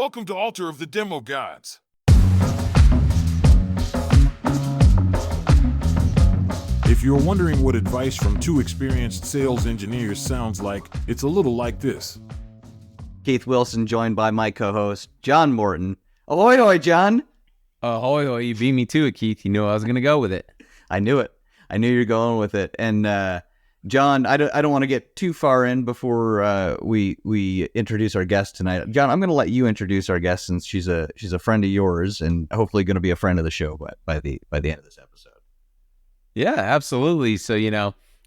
Welcome to Altar of the Demo Gods. If you're wondering what advice from two experienced sales engineers sounds like, it's a little like this. Keith Wilson, joined by my co-host, John Morton. Ahoy, hoy, John. Ahoy, hoy, you beat me to it, Keith. You knew I was going to go with it. I knew it. I knew you were going with it. And John, I don't want to get too far in before we introduce our guest tonight. John, I'm going to let you introduce our guest since she's a friend of yours and hopefully going to be a friend of the show by the end of this episode. Yeah, absolutely. So,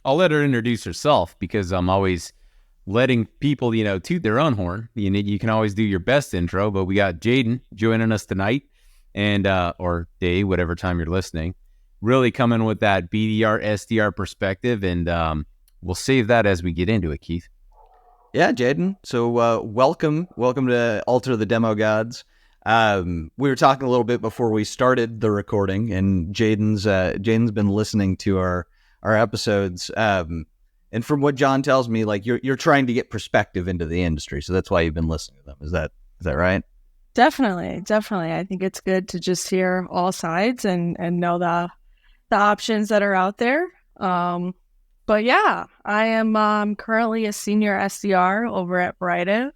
I'll let her introduce herself because I'm always letting people, toot their own horn. You can always do your best intro, but we got Jayden joining us tonight and, or day, whatever time you're listening, really coming with that BDR, SDR perspective. And we'll save that as we get into it, Keith. Yeah, Jayden. So welcome to Altar of the Demo Gods. We were talking a little bit before we started the recording, and Jayden's been listening to our episodes. And from what John tells me, like you're trying to get perspective into the industry, so that's why you've been listening to them. Is that right? Definitely. I think it's good to just hear all sides and know the options that are out there. But yeah, I am currently a senior SDR over at Brightive,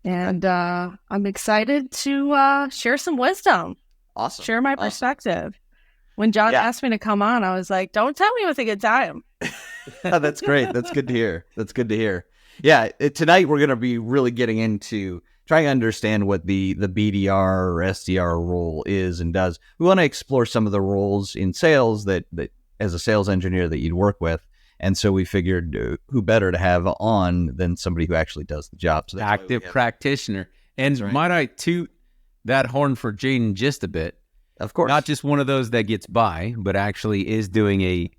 and I'm excited to share some wisdom. Awesome. Share my perspective. When John asked me to come on, I was like, don't tell me with a good time. That's great. That's good to hear. Yeah, tonight we're going to be really getting into trying to understand what the BDR or SDR role is and does. We want to explore some of the roles in sales that as a sales engineer that you'd work with. And so we figured who better to have on than somebody who actually does the job. So active practitioner. And right. Might I toot that horn for Jayden just a bit? Of course. Not just one of those that gets by, but actually is doing a,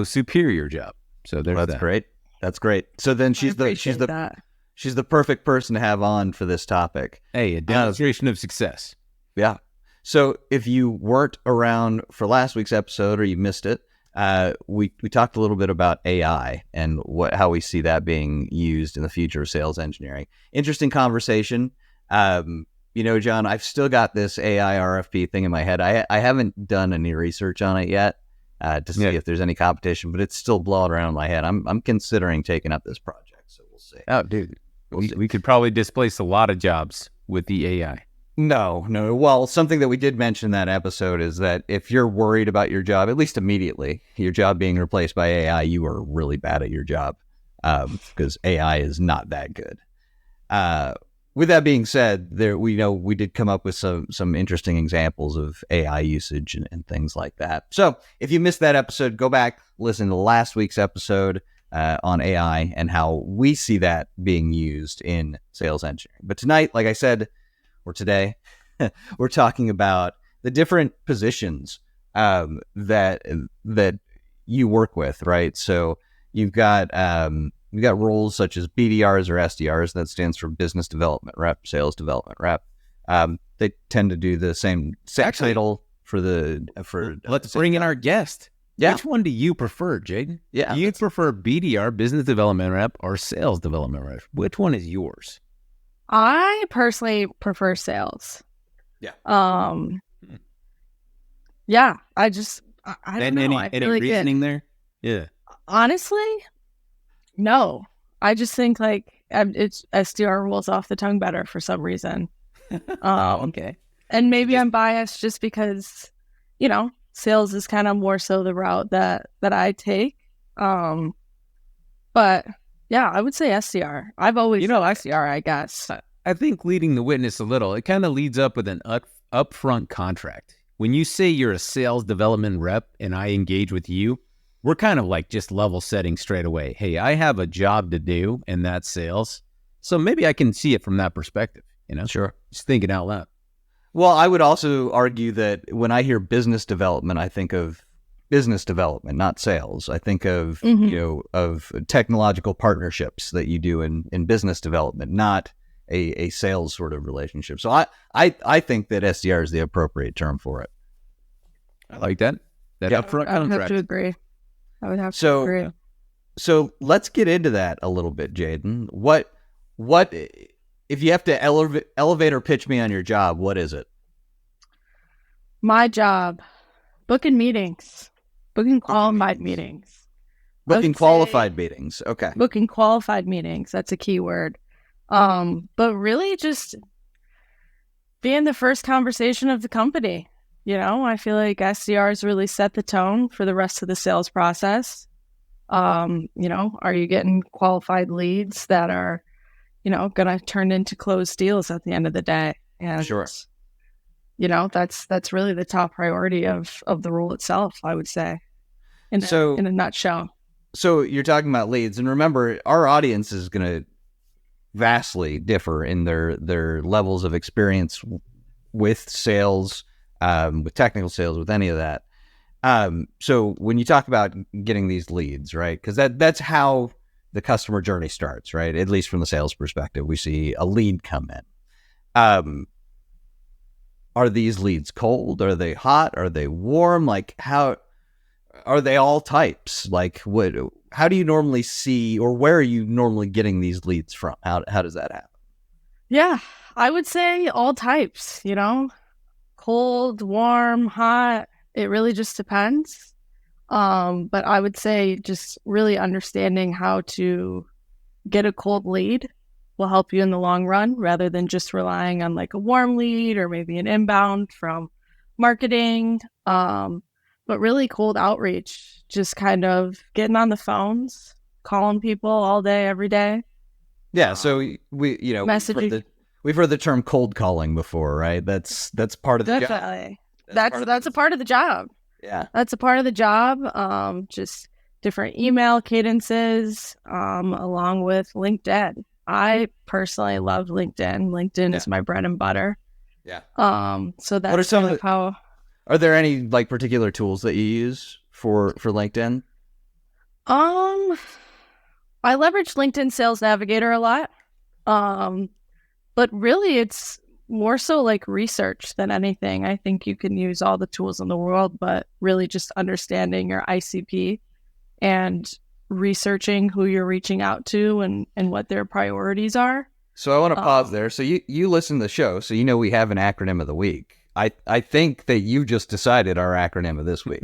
superior job. So there's That's great. That's great. So then she's the perfect person to have on for this topic. Hey, a demonstration of success. Yeah. So if you weren't around for last week's episode or you missed it, we talked a little bit about AI and how we see that being used in the future of sales engineering. Interesting conversation. John, I've still got this AI RFP thing in my head. I haven't done any research on it yet to see if there's any competition, but it's still blowing around in my head. I'm considering taking up this project, so we'll see. Oh, dude, we could probably displace a lot of jobs with the AI. No. Well, something that we did mention in that episode is that if you're worried about your job, at least immediately, your job being replaced by AI, you are really bad at your job because AI is not that good. With that being said, we did come up with some interesting examples of AI usage and things like that. So if you missed that episode, go back, listen to last week's episode on AI and how we see that being used in sales engineering. But tonight, like I said, or today, we're talking about the different positions that you work with, right? So you've got roles such as BDRs or SDRs. That stands for business development rep, sales development rep. They tend to do the same title for. Let's bring in our guest. Yeah. Which one do you prefer, Jayden? Yeah. Do you prefer BDR, business development rep, or sales development rep? Which one is yours? I personally prefer sales. Yeah. Yeah. I don't know. Any reasoning there? Yeah. Honestly, no. I just think it's SDR rolls off the tongue better for some reason. Okay. And maybe I'm biased just because, sales is kind of more so the route that I take. But yeah, I would say SDR. I've always SDR, I guess. I think leading the witness a little, it kind of leads up with an upfront contract. When you say you're a sales development rep and I engage with you, we're kind of like just level setting straight away. Hey, I have a job to do and that's sales. So maybe I can see it from that perspective, Sure. Just thinking out loud. Well, I would also argue that when I hear business development, I think of business development, not sales. I think of, of technological partnerships that you do in business development, not a sales sort of relationship. So I think that SDR is the appropriate term for it. I like that. Upfront contract. I would have to agree. So let's get into that a little bit, Jayden. What If you have to elevator pitch me on your job, what is it? My job, booking meetings, booking qualified meetings. Booking qualified meetings. Okay. Booking qualified meetings. That's a key word. But really just being the first conversation of the company. I feel like SDRs really set the tone for the rest of the sales process. Are you getting qualified leads that are, going to turn into closed deals at the end of the day? And, Sure. That's really the top priority of the role itself, I would say, in a nutshell. So you're talking about leads, and remember, our audience is going to vastly differ in their levels of experience with sales, with technical sales, with any of that. So when you talk about getting these leads, right? Because that's how the customer journey starts, right? At least from the sales perspective, we see a lead come in. Are these leads cold? Are they hot? Are they warm? Like, how are they all types? Like, how do you normally see, or where are you normally getting these leads from? How does that happen? Yeah, I would say all types, cold, warm, hot. It really just depends. But I would say just really understanding how to get a cold lead will help you in the long run, rather than just relying on like a warm lead or maybe an inbound from marketing. But really cold outreach, just kind of getting on the phones, calling people all day, every day. Yeah. So messaging. We've heard the term cold calling before, right? That's part of the job. Definitely. That's a part of the job. Yeah. That's a part of the job. Just different email cadences, along with LinkedIn. I personally love LinkedIn. LinkedIn is my bread and butter. Yeah. So that's what are some of how. Are there any like particular tools that you use for LinkedIn? I leverage LinkedIn Sales Navigator a lot. But really it's more so like research than anything. I think you can use all the tools in the world, but really just understanding your ICP and researching who you're reaching out to and what their priorities are. So I want to pause there. So you listen to the show, so we have an acronym of the week. I think that you just decided our acronym of this week.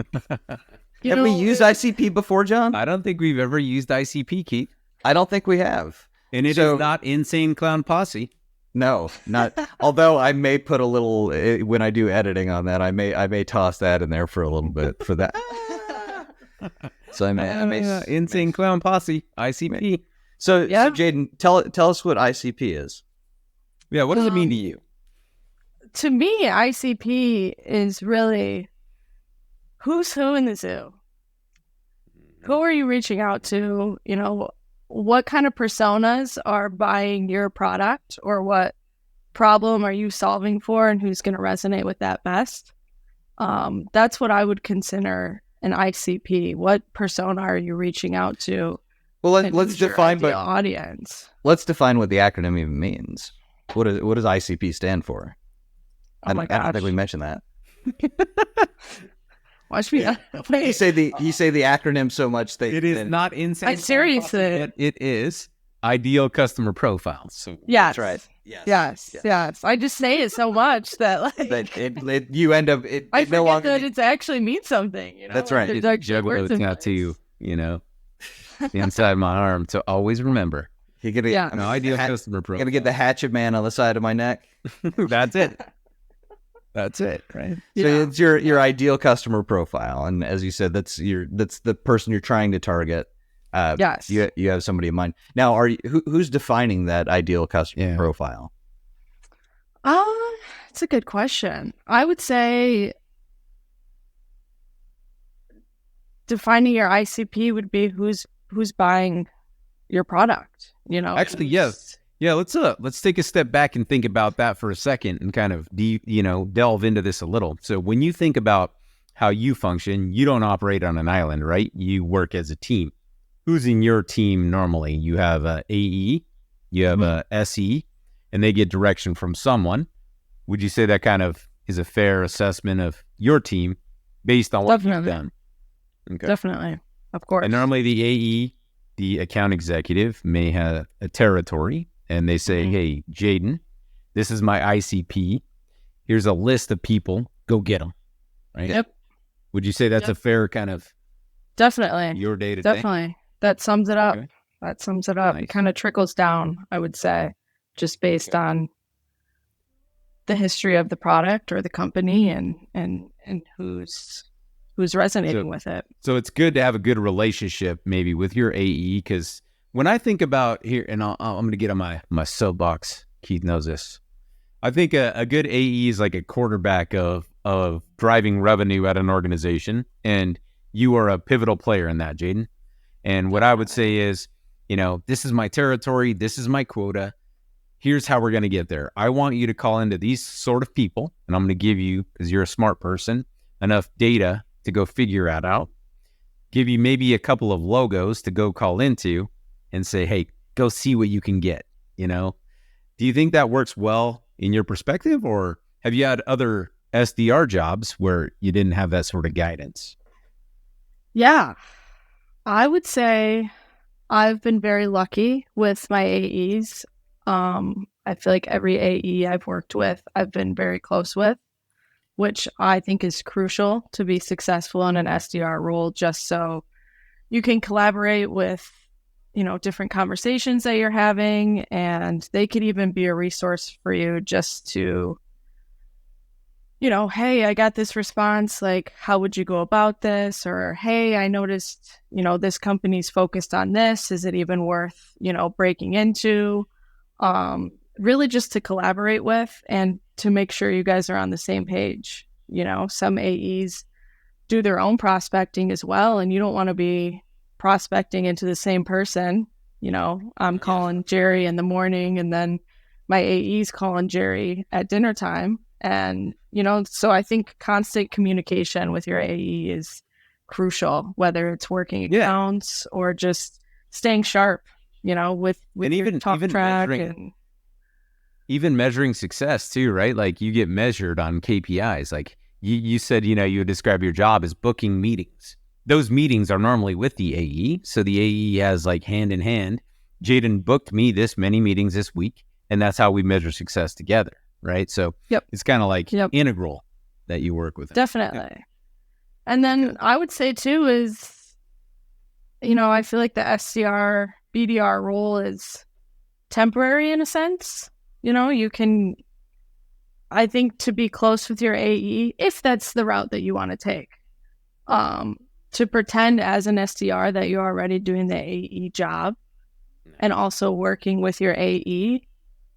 Have we used ICP before, John? I don't think we've ever used ICP, Keith. I don't think we have. And it is not Insane Clown Posse. No, not. Although I may put a little, when I do editing on that, I may toss that in there for a little bit for that. So I may Insane Clown Posse, ICP. So Jayden, tell us what ICP is. Yeah, what does it mean to you? To me, ICP is really who's who in the zoo. Who are you reaching out to? What kind of personas are buying your product, or what problem are you solving for, and who's going to resonate with that best? That's what I would consider an ICP. What persona are you reaching out to? Well, let's define the audience. Let's define what the acronym even means. What does ICP stand for? Oh my gosh. I don't think we mentioned that. Watch me. You say the acronym so much that it is not insane. I seriously. It is ideal customer profile. So yes, that's right. Yes. I just say it so much that that you end up. I forget that it actually means something. That's right. It's juggalo tattoo. The inside of my arm to always remember. You're gonna ideal customer profile. Gonna get the hatchet man on the side of my neck. That's it. That's it, right? So it's your ideal customer profile, and as you said, that's the person you're trying to target. Yes, you have somebody in mind. Now, who's defining that ideal customer profile? It's a good question. I would say defining your ICP would be who's buying your product. Actually, yes. Yeah, let's take a step back and think about that for a second and kind of delve into this a little. So when you think about how you function, you don't operate on an island, right? You work as a team. Who's in your team normally? You have a AE, you have a SE, and they get direction from someone. Would you say that kind of is a fair assessment of your team based on what you've done? Okay. Definitely, of course. And normally the AE, the account executive, may have a territory and they say, hey, Jayden, this is my ICP. Here's a list of people. Go get them. Right? Yep. Would you say that's a fair kind of Definitely. your day to day? Definitely. That sums it up. Okay. That sums it up. Nice. It kind of trickles down, I would say, just based on the history of the product or the company and who's resonating with it. So it's good to have a good relationship maybe with your AE, because when I think about here, and I'm going to get on my soapbox. Keith knows this. I think a good AE is like a quarterback of driving revenue at an organization, and you are a pivotal player in that, Jayden. And what I would say is, this is my territory, this is my quota. Here's how we're going to get there. I want you to call into these sort of people, and I'm going to give you, because you're a smart person, enough data to go figure that out. Give you maybe a couple of logos to go call into and say, hey, go see what you can get, Do you think that works well in your perspective, or have you had other SDR jobs where you didn't have that sort of guidance? Yeah, I would say I've been very lucky with my AEs. I feel like every AE I've worked with, I've been very close with, which I think is crucial to be successful in an SDR role, just so you can collaborate with, different conversations that you're having, and they could even be a resource for you just to, hey, I got this response, like, how would you go about this? Or, hey, I noticed, this company's focused on this. Is it even worth, breaking into? Really just to collaborate with and to make sure you guys are on the same page. Some AEs do their own prospecting as well, and you don't want to be prospecting into the same person. I'm calling Jerry in the morning, and then my AE's calling Jerry at dinner time. And, so I think constant communication with your AE is crucial, whether it's working accounts or just staying sharp, with and your talk track even measuring success too, right? Like you get measured on KPIs. Like you said, you would describe your job as booking meetings. Those meetings are normally with the AE. So the AE has like hand in hand, Jayden booked me this many meetings this week. And that's how we measure success together. Right. So it's kind of like integral that you work with. Definitely. Yep. And then I would say too is, I feel like the SDR BDR role is temporary in a sense. You can, I think, to be close with your AE, if that's the route that you want to take, to pretend as an SDR that you're already doing the AE job and also working with your AE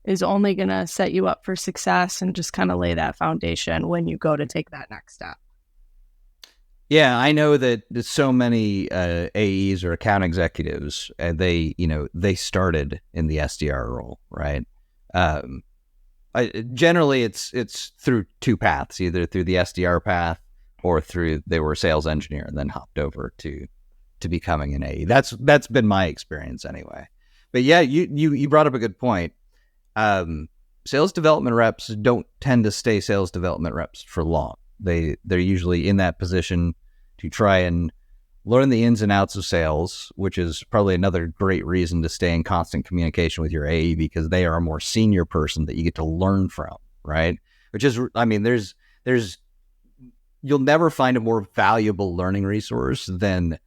is only going to set you up for success and just kind of lay that foundation when you go to take that next step. Yeah, I know that so many AEs or account executives, they started in the SDR role, right? Generally, it's through two paths, either through the SDR path or through they were a sales engineer and then hopped over to becoming an AE. That's been my experience anyway. But yeah, you brought up a good point. Sales development reps don't tend to stay sales development reps for long. They're usually in that position to try and learn the ins and outs of sales, which is probably another great reason to stay in constant communication with your AE, because they are a more senior person that you get to learn from, right? Which is, there's you'll never find a more valuable learning resource than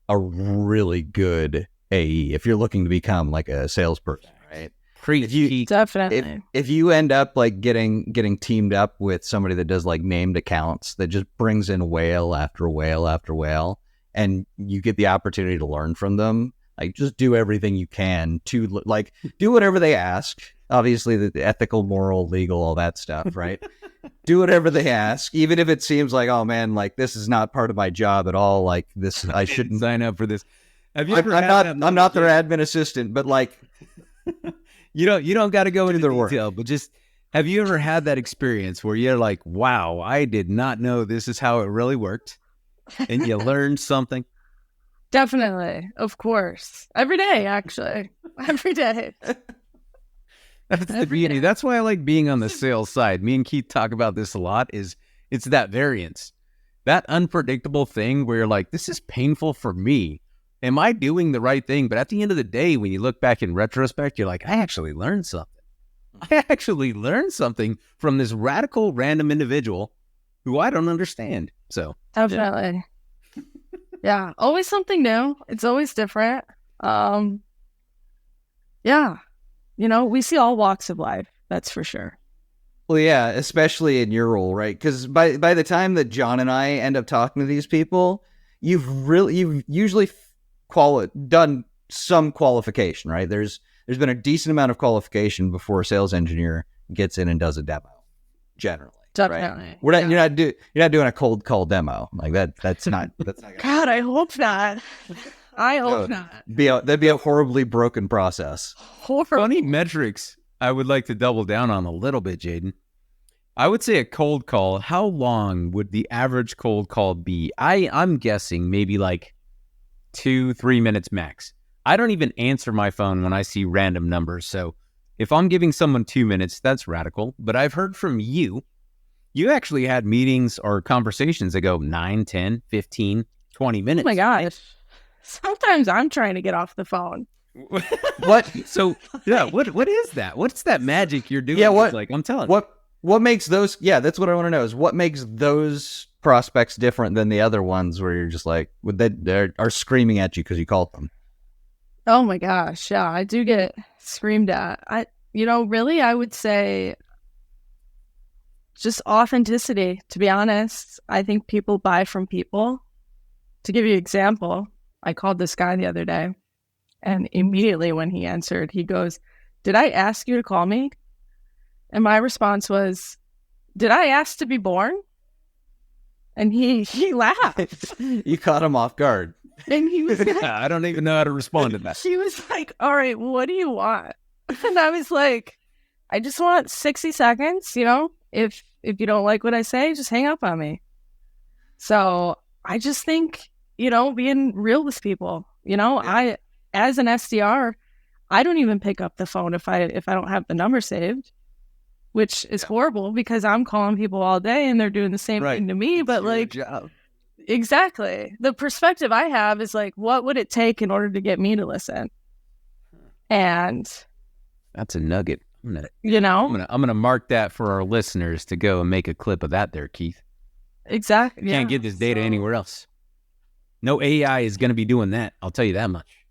a really good AE if you're looking to become like a salesperson, right? Definitely. If you end up like getting teamed up with somebody that does like named accounts that just brings in whale after whale after whale, and you get the opportunity to learn from them, like just do everything you can to like do whatever they ask. Obviously, the ethical, moral, legal, all that stuff, right? Do whatever they ask, even if it seems like, oh man, like this is not part of my job at all. Like this, I shouldn't sign up for this. I'm not their admin assistant, but like. You don't got to go into the detail, but just have you ever had that experience where you're like, wow, I did not know this is how it really worked, and you learned something? Definitely, of course, every day, actually, every day. That's the beauty. That's why I like being on the sales side. Me and Keith talk about this a lot. It's that variance, that unpredictable thing where you're like, this is painful for me, am I doing the right thing? But at the end of the day, when you look back in retrospect, you're like, I actually learned something. I actually learned something from this radical random individual who I don't understand. So Definitely. Yeah. Always something new. It's always different. Yeah. We see all walks of life. That's for sure. Well, yeah, especially in your role, right? Because by the time that John and I end up talking to these people, you've usually done some qualification, right? There's been a decent amount of qualification before a sales engineer gets in and does a demo. Generally, Definitely. right? You're not doing a cold call demo like that. That's not. God, I hope not. I hope not. That'd be a horribly broken process. Funny metrics I would like to double down on a little bit, Jayden. I would say a cold call, how long would the average cold call be? I'm guessing maybe like 2-3 minutes max. I don't even answer my phone when I see random numbers. So if I'm giving someone 2 minutes, that's radical. But I've heard from you actually had meetings or conversations that go 9, 10, 15, 20 minutes. Oh my gosh. Sometimes I'm trying to get off the phone. What? So yeah, what is that? What's that magic you're doing? Yeah, what? Like I'm telling you. What makes those? Yeah, that's what I want to know. Is what makes those prospects different than the other ones where you're just like, they are screaming at you because you called them. Oh my gosh, yeah, I do get screamed at. Really, I would say just authenticity. To be honest, I think people buy from people. To give you an example, I called this guy the other day. And immediately when he answered, he goes, "Did I ask you to call me?" And my response was, "Did I ask to be born?" And he laughed. You caught him off guard. And he was like, I don't even know how to respond to that. he was like, "All right, what do you want?" And I was like, "I just want 60 seconds, If you don't like what I say, just hang up on me." So I just think, being real with people, I, as an SDR, I don't even pick up the phone if I don't have the number saved, which is horrible because I'm calling people all day and they're doing the same thing to me. But exactly. The perspective I have is like, what would it take in order to get me to listen? And that's a nugget. I'm gonna mark that for our listeners to go and make a clip of that there, Keith. Exactly. Can't get this data anywhere else. No AI is going to be doing that. I'll tell you that much.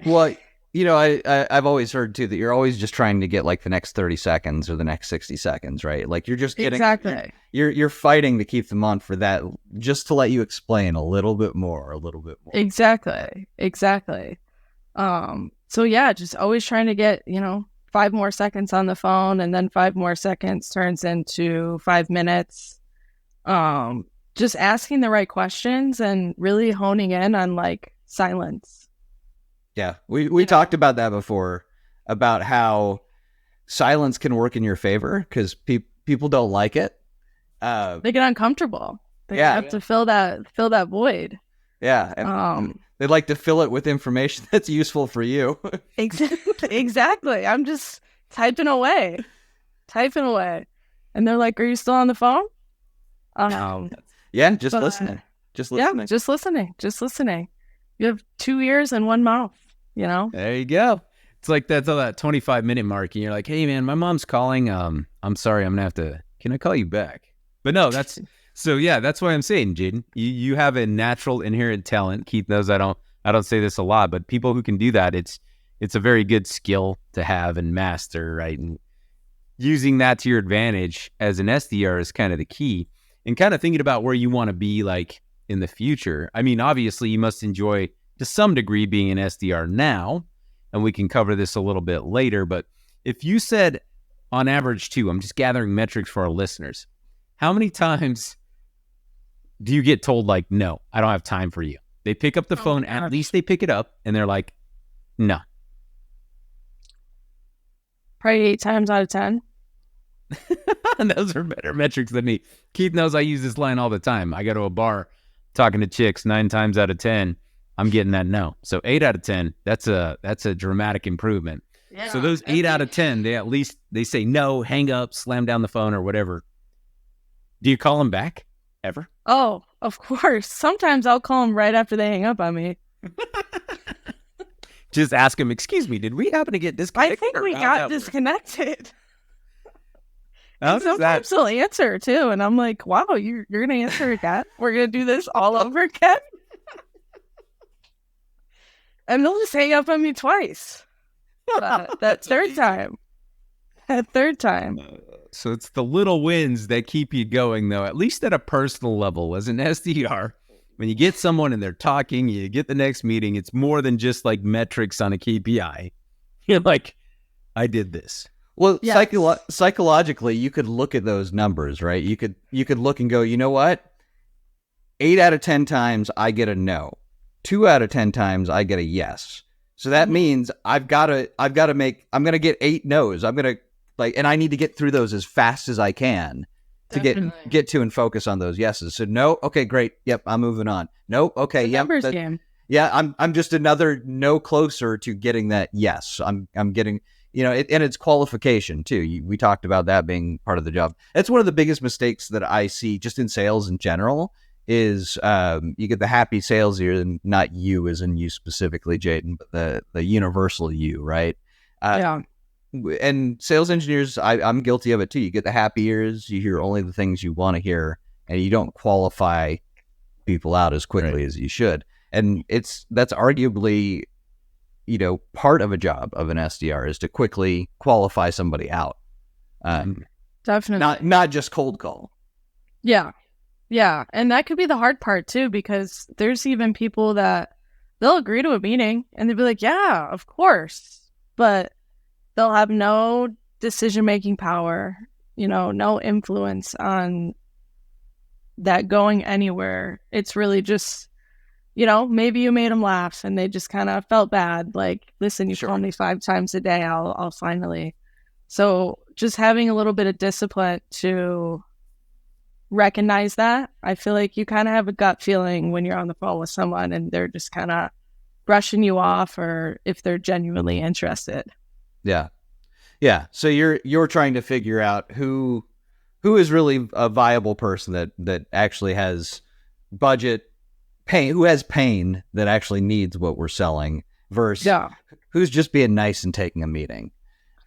Well, I've always heard too that you're always just trying to get like the next 30 seconds or the next 60 seconds, right? Like you're just getting exactly. You're fighting to keep them on for that, just to let you explain a little bit more. Exactly. So yeah, just always trying to get 5 more seconds on the phone, and then 5 more seconds turns into 5 minutes. Just asking the right questions and really honing in on like silence. Yeah, we talked about that before, about how silence can work in your favor because people don't like it. They get uncomfortable. They have to fill that void. Yeah, and they'd like to fill it with information that's useful for you. Exactly. I'm just typing away, and they're like, "Are you still on the phone?" Yeah, just listening. Yeah, just listening. You have 2 ears and 1 mouth, There you go. It's like that's all that 25-minute mark, and you're like, "Hey, man, my mom's calling. I'm sorry, I'm gonna have to. Can I call you back?" But no, that's so. Yeah, that's why I'm saying, Jayden, you have a natural inherent talent. Keith knows I don't say this a lot, but people who can do that, it's a very good skill to have and master, right? And using that to your advantage as an SDR is kind of the key. And kind of thinking about where you want to be like in the future. I mean, obviously you must enjoy to some degree being an SDR now, and we can cover this a little bit later. But if you said on average too, I'm just gathering metrics for our listeners, how many times do you get told like, "No, I don't have time for you"? They pick up the phone, at least they pick it up, and they're like, "No." Probably 8 times out of 10. And those are better metrics than me. Keith knows I use this line all the time. I go to a bar talking to chicks 9 times out of 10. I'm getting that no. So 8 out of 10, that's a dramatic improvement. Yeah, so those 8 out of 10, they say no, hang up, slam down the phone or whatever. Do you call them back ever? Oh, of course. Sometimes I'll call them right after they hang up on me. Just ask him, excuse me, did we happen to get disconnected? I think we How'd got that work? disconnected. How And does that? sometimes they'll answer too, and I'm like, "Wow, you're gonna answer again? We're gonna do this all over again?" And they'll just hang up on me twice. But that third time, So it's the little wins that keep you going, though, at least at a personal level. As an SDR, when you get someone and they're talking, you get the next meeting, it's more than just like metrics on a KPI. You're like, I did this. Well, Yes. psychologically, you could look at those numbers, right? You could look and go, you know what? 8 out of 10 times I get a no. 2 out of 10 times I get a yes. So that means I'm going to get 8 no's. And I need to get through those as fast as I can to Definitely. get to and focus on those yeses. So no, okay, great. Yep, I'm moving on. Nope, okay, It's a yep. numbers game. Yeah, I'm just another no closer to getting that yes. I'm getting, and it's qualification too. We talked about that being part of the job. That's one of the biggest mistakes that I see just in sales in general is you get the happy sales here, and not you as in you specifically, Jayden, but the universal you, right? Yeah. And sales engineers, I'm guilty of it too. You get the happy ears, you hear only the things you want to hear, and you don't qualify people out as quickly as you should. And that's arguably, part of a job of an SDR is to quickly qualify somebody out. Definitely. Not just cold call. Yeah. Yeah. And that could be the hard part too, because there's even people that they'll agree to a meeting and they'll be like, yeah, of course. But they'll have no decision-making power, no influence on that going anywhere. It's really just, maybe you made them laugh and they just kind of felt bad. Like, listen, you call me 5 times a day. I'll finally. So just having a little bit of discipline to recognize that. I feel like you kind of have a gut feeling when you're on the phone with someone and they're just kind of brushing you off, or if they're genuinely interested. Yeah. Yeah. So you're trying to figure out who is really a viable person that actually has budget pain, who has pain that actually needs what we're selling versus who's just being nice and taking a meeting.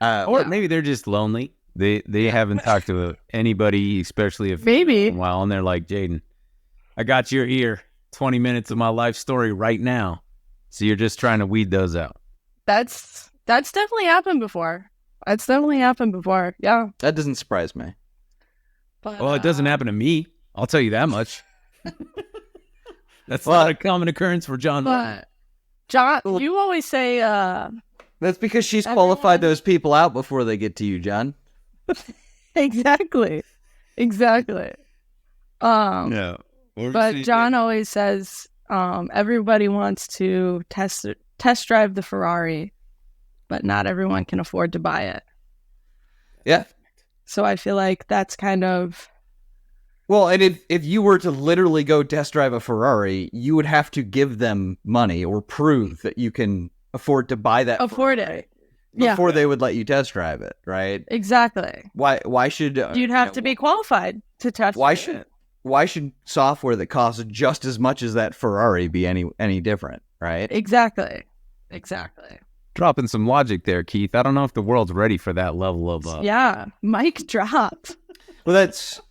Or maybe they're just lonely. They haven't talked to anybody, especially if Maybe. in a while, and they're like, Jayden, I got your ear, 20 minutes of my life story right now. So you're just trying to weed those out. That's definitely happened before. Yeah. That doesn't surprise me. But, Well, it doesn't happen to me. I'll tell you that much. That's not a common occurrence for John. But John, you always say, That's because she's qualified those people out before they get to you, John. exactly. Yeah. But John always says, everybody wants to test drive the Ferrari, but not everyone can afford to buy it. Yeah. So I feel like that's kind of... Well, and if you were to literally go test drive a Ferrari, you would have to give them money or prove that you can afford to buy that Ferrari before they would let you test drive it, right? Exactly. Why should You'd have to be qualified to test drive it. Why should software that costs just as much as that Ferrari be any different, right? Exactly. Dropping some logic there, Keith. I don't know if the world's ready for that level of... Yeah, mic drop. Well, that's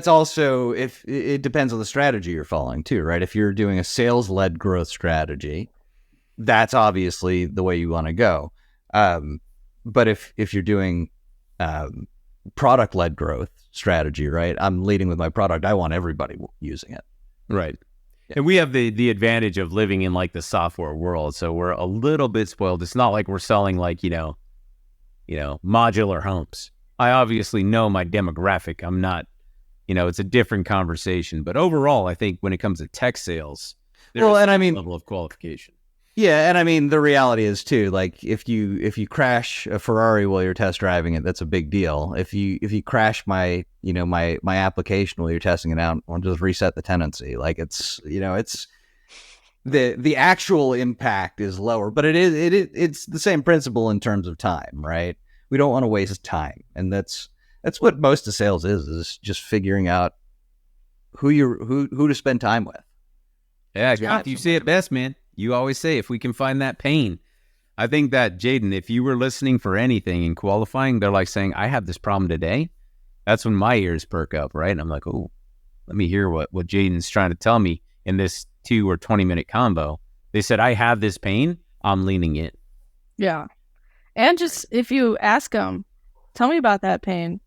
also, if it depends on the strategy you're following too, right? If you're doing a sales-led growth strategy, that's obviously the way you want to go. But if you're doing product-led growth strategy, right? I'm leading with my product. I want everybody using it. Right. Yeah. And we have the advantage of living in like the software world. So we're a little bit spoiled. It's not like we're selling like, modular homes. I obviously know my demographic. I'm not, it's a different conversation. But overall, I think when it comes to tech sales, there's a level of qualification. Yeah, and I mean the reality is too, like if you crash a Ferrari while you're test driving it, that's a big deal. If you crash my my application while you're testing it out, I'll just reset the tenancy. Like it's the actual impact is lower, but it's the same principle in terms of time, right? We don't want to waste time, and that's what most of sales is just figuring out who to spend time with. Yeah, Keith, you say it best, man. You always say, if we can find that pain, I think that, Jayden, if you were listening for anything and qualifying, they're like saying, I have this problem today. That's when my ears perk up, right? And I'm like, oh, let me hear what Jayden's trying to tell me in this 2 or 20-minute combo. They said, I have this pain. I'm leaning in. Yeah. And just if you ask them, tell me about that pain.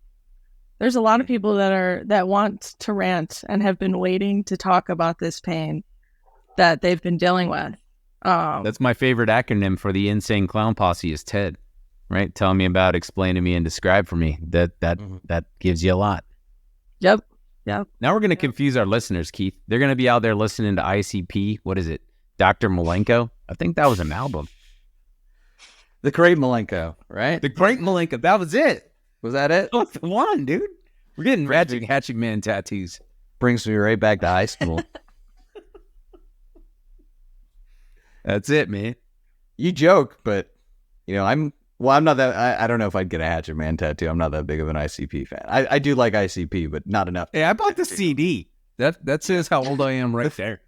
There's a lot of people that want to rant and have been waiting to talk about this pain that they've been dealing with. That's my favorite acronym for the Insane Clown Posse is TED, right? Tell me about, explain to me, and describe for me. That gives you a lot. Yep. Now we're going to confuse our listeners, Keith. They're going to be out there listening to ICP. What is it? Dr. Malenko? I think that was an album. The Great Malenko, right? The Great Malenko. That was it. Was that it? Oh, the one, dude. We're getting Hatchet Man tattoos. Brings me right back to high school. That's it, man. You joke, but I'm not that. I don't know if I'd get a Hatchet Man tattoo. I'm not that big of an ICP fan. I do like ICP, but not enough. Hey, I bought the CD. That says how old I am right there.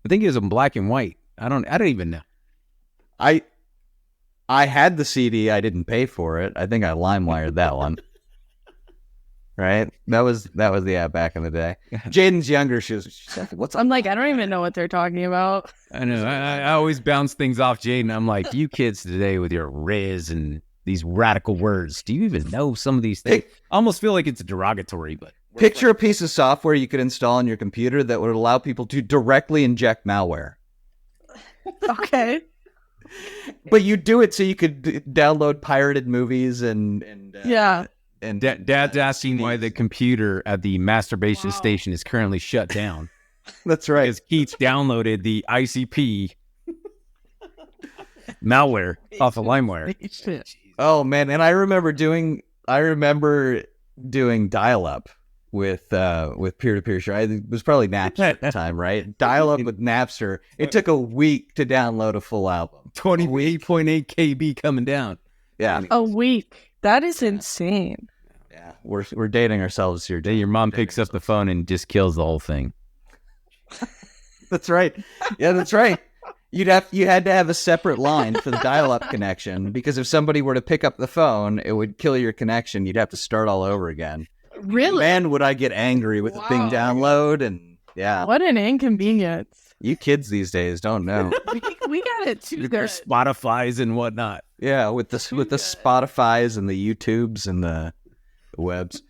I think it was in black and white. I don't even know. I had the CD. I didn't pay for it. I think I LimeWired that one. Right? That was the app back in the day. Jayden's younger. She's like, what's up? I'm like, I don't even know what they're talking about. I know. I always bounce things off Jayden. I'm like, you kids today with your riz and these radical words. Do you even know some of these things? I almost feel like it's derogatory, but picture a piece of software you could install on your computer that would allow people to directly inject malware. Okay. But you do it so you could download pirated movies and yeah. And Dad's asking why the computer at the masturbation station is currently shut down. That's right. Because Keith downloaded the ICP malware off of LimeWire. Oh man, and I remember doing dial-up with peer-to-peer sharing. It was probably Napster at the time, right? Dial-up with Napster. It took a week to download a full album. 28.8 KB coming down. Yeah. A week. That is insane. Yeah. We're dating ourselves here. Then your mom picks up the phone and just kills the whole thing. That's right. Yeah, that's right. You had to have a separate line for the dial-up connection because if somebody were to pick up the phone, it would kill your connection. You'd have to start all over again. Really? Man, would I get angry with the thing download and yeah. What an inconvenience. You kids these days don't know. we got it too. There's Spotify's and whatnot. Yeah, with the Spotify's and the YouTubes and the webs.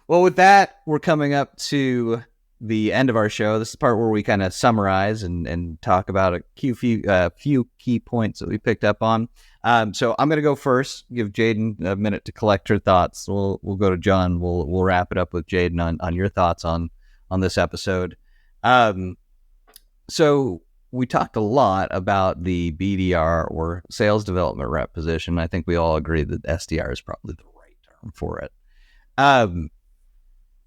Well, with that, we're coming up to the end of our show. This is the part where we kind of summarize and talk about a few key points that we picked up on. So I'm going to go first. Give Jayden a minute to collect her thoughts. We'll go to John. We'll wrap it up with Jayden on your thoughts on this episode. So we talked a lot about the BDR or sales development rep position. I think we all agree that SDR is probably the right term for it.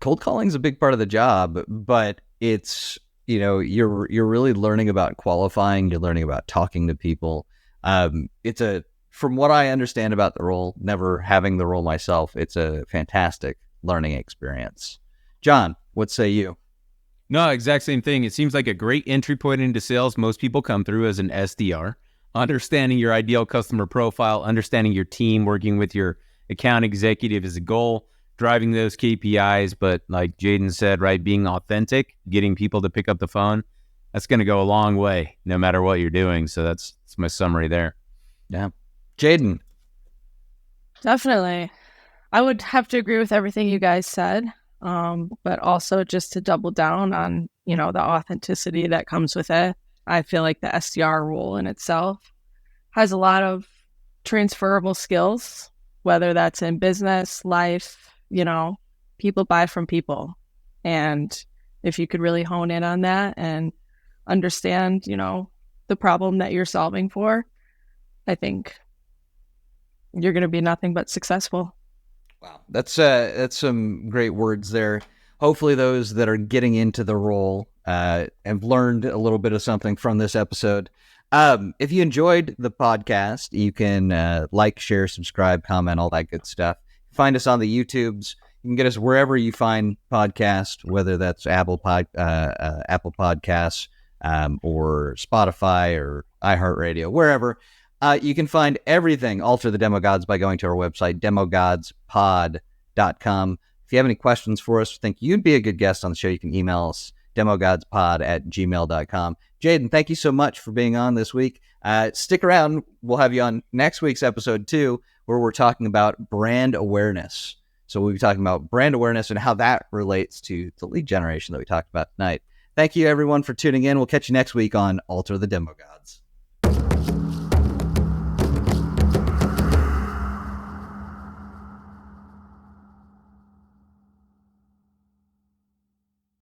Cold calling is a big part of the job, but it's, you're really learning about qualifying. You're learning about talking to people. From what I understand about the role, never having the role myself, it's a fantastic learning experience. John, what say you? No, exact same thing. It seems like a great entry point into sales. Most people come through as an SDR, understanding your ideal customer profile, understanding your team, working with your account executive is a goal, driving those KPIs. But like Jayden said, right, being authentic, getting people to pick up the phone, that's going to go a long way no matter what you're doing. So that's my summary there. Yeah. Jayden. Definitely. I would have to agree with everything you guys said. But also just to double down on, the authenticity that comes with it. I feel like the SDR role in itself has a lot of transferable skills, whether that's in business, life, people buy from people. And if you could really hone in on that and understand, the problem that you're solving for, I think you're going to be nothing but successful. Wow, that's some great words there. Hopefully those that are getting into the role have learned a little bit of something from this episode. If you enjoyed the podcast, you can like, share, subscribe, comment, all that good stuff. Find us on the YouTubes. You can get us wherever you find podcasts, whether that's Apple Podcasts, or Spotify or iHeartRadio, wherever. You can find everything Alter the Demo Gods by going to our website, demogodspod.com. If you have any questions for us, think you'd be a good guest on the show, you can email us, demogodspod@gmail.com. Jayden, thank you so much for being on this week. Stick around. We'll have you on next week's episode, too, where we're talking about brand awareness. So we'll be talking about brand awareness and how that relates to the lead generation that we talked about tonight. Thank you, everyone, for tuning in. We'll catch you next week on Alter the Demo Gods.